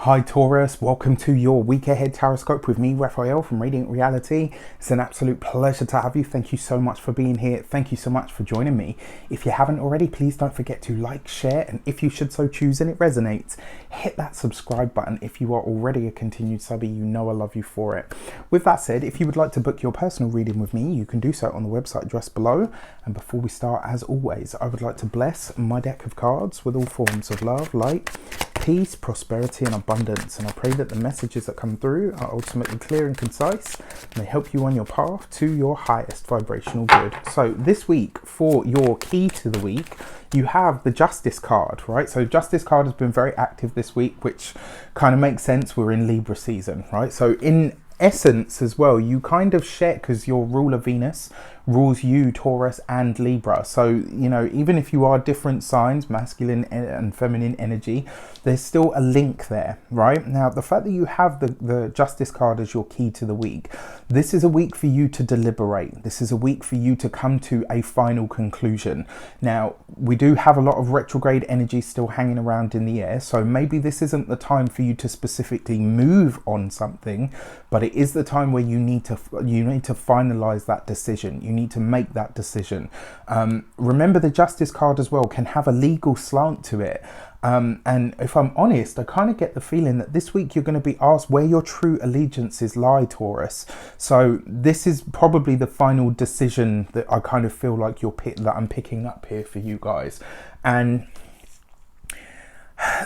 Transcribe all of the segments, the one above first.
Hi Taurus, welcome to your week ahead Taroscope with me, Raphael from Reydiant Reality. It's an absolute pleasure to have you. Thank you so much for being here. Thank you so much for joining me. If you haven't already, please don't forget to like, share, and if you should so choose and it resonates, hit that subscribe button. If you are already a continued subby, you know I love you for it. With that said, if you would like to book your personal reading with me, you can do so on the website just below. And before we start, as always, I would like to bless my deck of cards with all forms of love, light, peace, prosperity, and abundance. And I pray that the messages that come through are ultimately clear and concise, and they help you on your path to your highest vibrational good. So this week, for your key to the week, you have the Justice card, right? So Justice card has been very active this week, which kind of makes sense. We're in Libra season, right? So in essence as well, you kind of share, because your ruler Venus rules you, Taurus and Libra. So, you know, even if you are different signs, masculine and feminine energy, there's still a link there, right? Now, the fact that you have the Justice card as your key to the week, this is a week for you to deliberate. This is a week for you to come to a final conclusion. Now, we do have a lot of retrograde energy still hanging around in the air, so maybe this isn't the time for you to specifically move on something, but it is the time where you need to finalize that decision. You need to make that decision. Remember, the Justice card as well can have a legal slant to it. And if I'm honest, I kind of get the feeling that this week you're going to be asked where your true allegiances lie, Taurus. So this is probably the final decision that I kind of feel like that I'm picking up here for you guys. And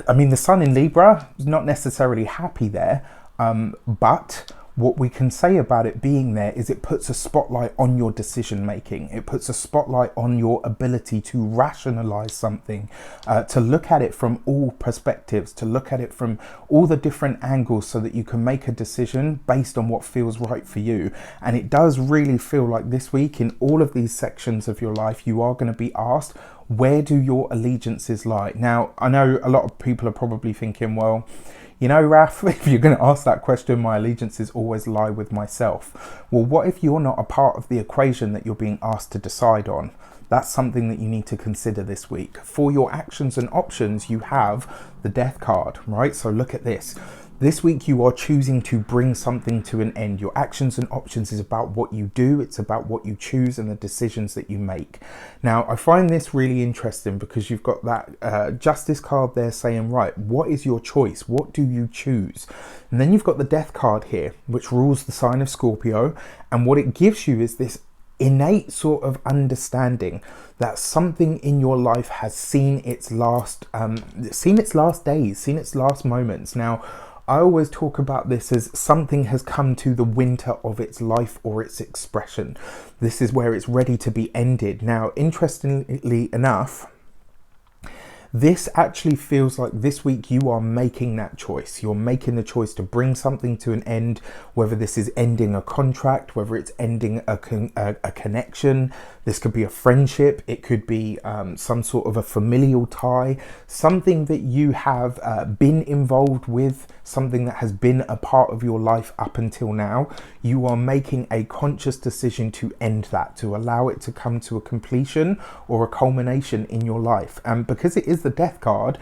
I mean, the sun in Libra is not necessarily happy there, but what we can say about it being there is it puts a spotlight on your decision making. It puts a spotlight on your ability to rationalize something, to look at it from all perspectives, to look at it from all the different angles so that you can make a decision based on what feels right for you. And it does really feel like this week, in all of these sections of your life, you are going to be asked, where do your allegiances lie? Now, I know a lot of people are probably thinking, well, you know, Raf, if you're going to ask that question, my allegiances always lie with myself. Well, what if you're not a part of the equation that you're being asked to decide on? That's something that you need to consider this week. For your actions and options, you have the Death card, right? So look at this. This week you are choosing to bring something to an end. Your actions and options is about what you do. It's about what you choose and the decisions that you make. Now, I find this really interesting because you've got that Justice card there saying, right, what is your choice? What do you choose? And then you've got the Death card here, which rules the sign of Scorpio. And what it gives you is this innate sort of understanding that something in your life has seen its last days, seen its last moments. Now, I always talk about this as something has come to the winter of its life or its expression. This is where it's ready to be ended. Now, interestingly enough, this actually feels like this week you are making that choice. You're making the choice to bring something to an end, whether this is ending a contract, whether it's ending a connection. This could be a friendship. It could be some sort of a familial tie, something that you have been involved with, something that has been a part of your life up until now. You are making a conscious decision to end that, to allow it to come to a completion or a culmination in your life. And because it is the Death card,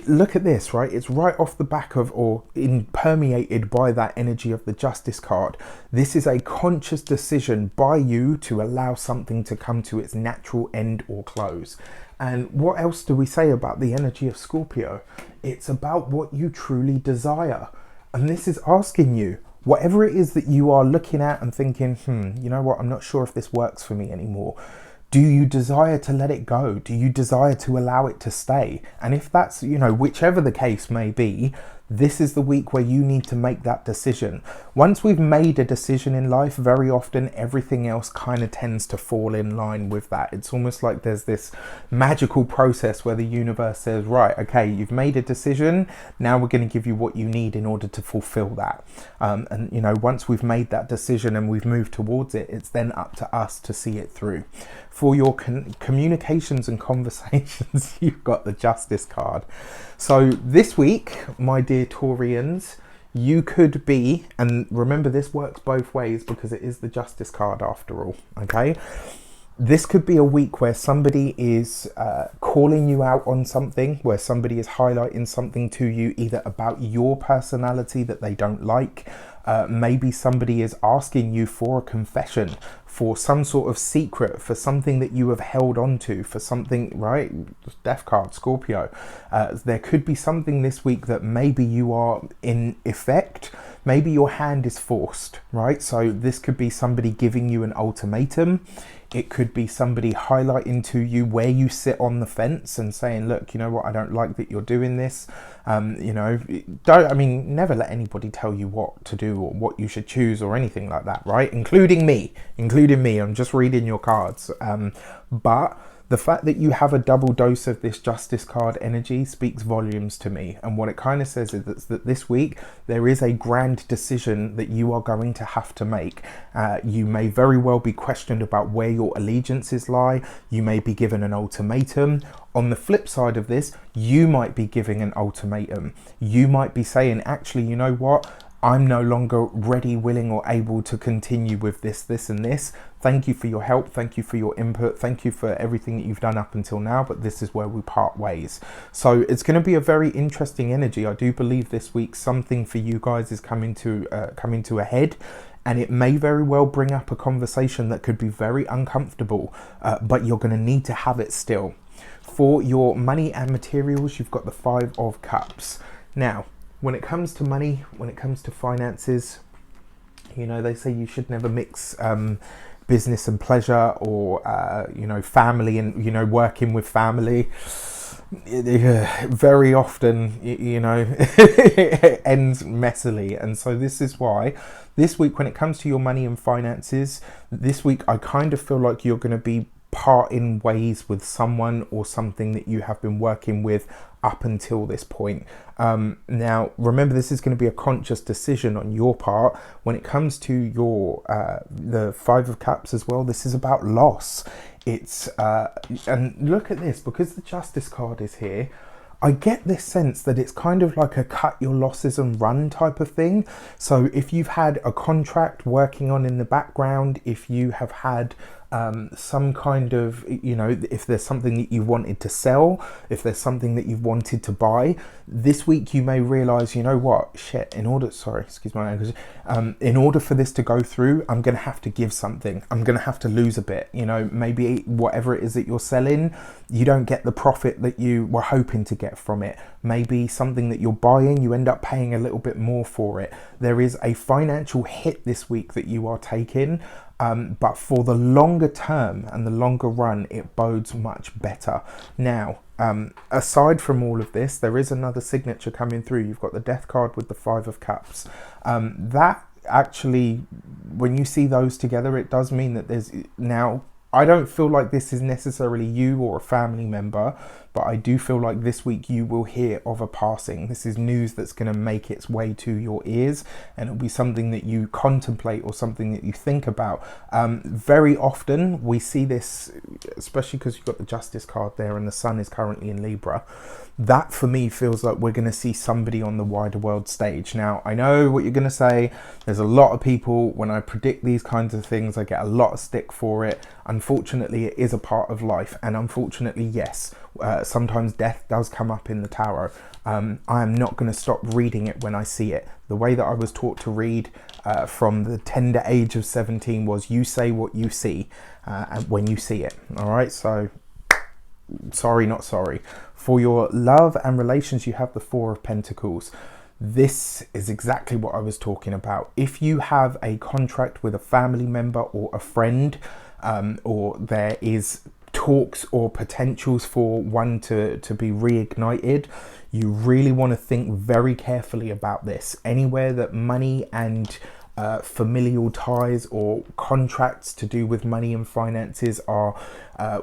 look at this, right? It's right off the back of, or permeated by, that energy of the Justice card. This is a conscious decision by you to allow something to come to its natural end or close. And what else do we say about the energy of Scorpio? It's about what you truly desire. And this is asking you, whatever it is that you are looking at and thinking, you know what, I'm not sure if this works for me anymore. Do you desire to let it go? Do you desire to allow it to stay? And if that's, you know, whichever the case may be, this is the week where you need to make that decision. Once we've made a decision in life, very often everything else kind of tends to fall in line with that. It's almost like there's this magical process where the universe says, right, okay, you've made a decision. Now we're going to give you what you need in order to fulfill that. And, you know, once we've made that decision and we've moved towards it, it's then up to us to see it through. For your communications and conversations, you've got the Justice card. So this week, my dear Taurians, you could be, and remember this works both ways because it is the Justice card after all, okay? This could be a week where somebody is calling you out on something, where somebody is highlighting something to you, either about your personality that they don't like. Maybe somebody is asking you for a confession, for some sort of secret, for something that you have held on to, for something, right? Death card, Scorpio. There could be something this week that maybe you are in effect, maybe your hand is forced, right? So this could be somebody giving you an ultimatum. It could be somebody highlighting to you where you sit on the fence and saying, look, you know what, I don't like that you're doing this. You know, never let anybody tell you what to do or what you should choose or anything like that, right? Including me. I'm just reading your cards. But the fact that you have a double dose of this Justice card energy speaks volumes to me. And what it kind of says is that this week there is a grand decision that you are going to have to make. You may very well be questioned about where your allegiances lie. You may be given an ultimatum. On the flip side of this, you might be giving an ultimatum. You might be saying, actually, you know what? I'm no longer ready, willing, or able to continue with this, and this. Thank you for your help. Thank you for your input. Thank you for everything that you've done up until now, but this is where we part ways. So it's going to be a very interesting energy. I do believe this week something for you guys is coming to a head, and it may very well bring up a conversation that could be very uncomfortable, but you're going to need to have it still. For your money and materials, you've got the 5 of Cups. Now, when it comes to money, when it comes to finances, you know, they say you should never mix business and pleasure, or, you know, family and, you know, working with family. Very often, you know, it ends messily. And so this is why this week, when it comes to your money and finances, this week, I kind of feel like you're going to be parting ways with someone or something that you have been working with up until this point. Now, remember, this is going to be a conscious decision on your part. When it comes to your the 5 of Cups as well, this is about loss. It's and look at this, because the Justice card is here, I get this sense that it's kind of like a cut your losses and run type of thing. So if you've had a contract working on in the background, if you have had some kind of, you know, if there's something that you wanted to sell, if there's something that you've wanted to buy, this week you may realize, you know what, shit, in order for this to go through, I'm going to have to give something. I'm going to have to lose a bit. You know, maybe whatever it is that you're selling, you don't get the profit that you were hoping to get from it. Maybe something that you're buying, you end up paying a little bit more for it. There is a financial hit this week that you are taking. But for the longer term and the longer run, it bodes much better. Now, aside from all of this, there is another signature coming through. You've got the Death card with the 5 of Cups. That actually, when you see those together, it does mean that there's now, I don't feel like this is necessarily you or a family member, but I do feel like this week you will hear of a passing. This is news that's going to make its way to your ears, and it'll be something that you contemplate or something that you think about. Very often we see this, especially because you've got the Justice card there and the Sun is currently in Libra. That for me feels like we're going to see somebody on the wider world stage. Now, I know what you're going to say. There's a lot of people, when I predict these kinds of things, I get a lot of stick for it. Unfortunately, it is a part of life. And unfortunately, yes, sometimes death does come up in the tarot. I am not going to stop reading it when I see it. The way that I was taught to read from the tender age of 17 was you say what you see when you see it. All right, so sorry, not sorry. For your love and relations, you have the 4 of Pentacles. This is exactly what I was talking about. If you have a contract with a family member or a friend, or there is talks or potentials for one to be reignited, you really want to think very carefully about this. Anywhere that money and familial ties or contracts to do with money and finances are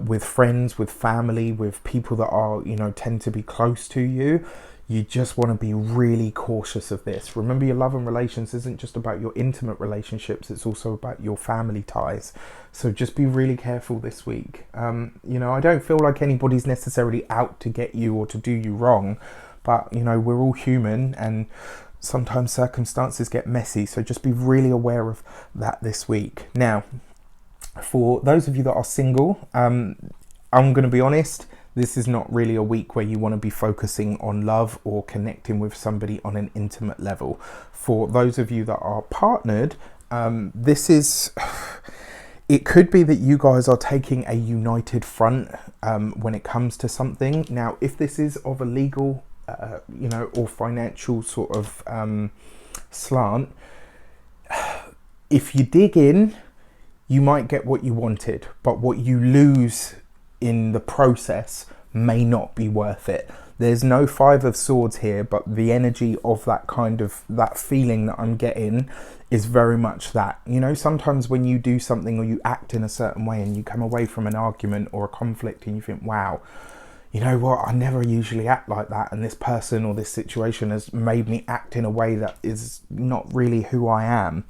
with friends, with family, with people that are, you know, tend to be close to you, you just want to be really cautious of this. Remember, your love and relations isn't just about your intimate relationships, it's also about your family ties. So just be really careful this week. You know, I don't feel like anybody's necessarily out to get you or to do you wrong, but, you know, we're all human and sometimes circumstances get messy. So just be really aware of that this week. Now, For those of you that are single, I'm going to be honest, this is not really a week where you want to be focusing on love or connecting with somebody on an intimate level. For those of you that are partnered, this is... It could be that you guys are taking a united front when it comes to something. Now, if this is of a legal, or financial sort of slant, if you dig in, you might get what you wanted, but what you lose in the process may not be worth it. There's no Five of Swords here, but the energy of that feeling that I'm getting is very much that. You know, sometimes when you do something or you act in a certain way and you come away from an argument or a conflict and you think, wow, you know what, I never usually act like that, and this person or this situation has made me act in a way that is not really who I am.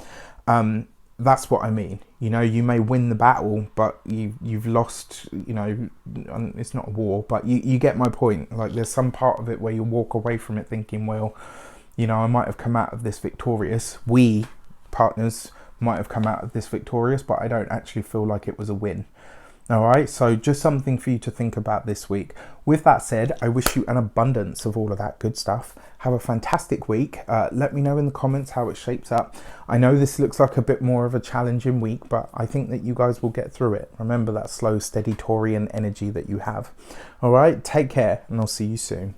That's what I mean. You know, you may win the battle, but you've lost, you know, it's not a war, but you get my point. Like, there's some part of it where you walk away from it thinking, well, you know, I might have come out of this victorious. We, partners, might have come out of this victorious, but I don't actually feel like it was a win. All right, so just something for you to think about this week. With that said, I wish you an abundance of all of that good stuff. Have a fantastic week. Let me know in the comments how it shapes up. I know this looks like a bit more of a challenging week, but I think that you guys will get through it. Remember that slow, steady Taurian energy that you have. All right, take care, and I'll see you soon.